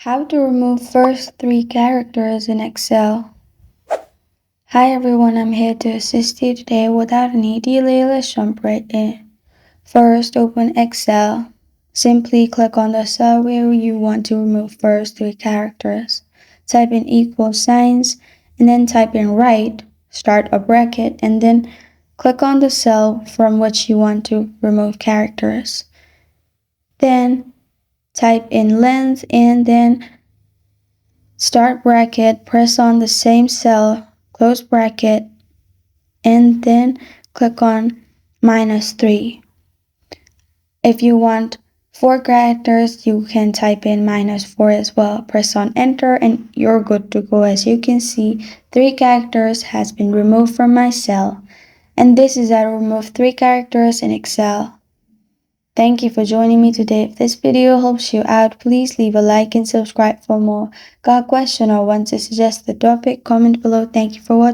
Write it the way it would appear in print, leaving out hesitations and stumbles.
How to remove first three characters in Excel. Hi everyone, I'm here to assist you today without any delay. Let's jump right in. First, open Excel. Simply click on the cell where you want to remove first three characters. Type in equal signs and then type in right, start a bracket, and then click on the cell from which you want to remove characters. Then type in length and then start bracket, press on the same cell, close bracket, and then click on -3. If you want 4 characters, you can type in -4 as well. Press on enter and you're good to go. As you can see, 3 characters has been removed from my cell. And this is how to remove 3 characters in Excel. Thank you for joining me today. If this video helps you out, please leave a like and subscribe for more. Got a question or want to suggest the topic? Comment below. Thank you for watching.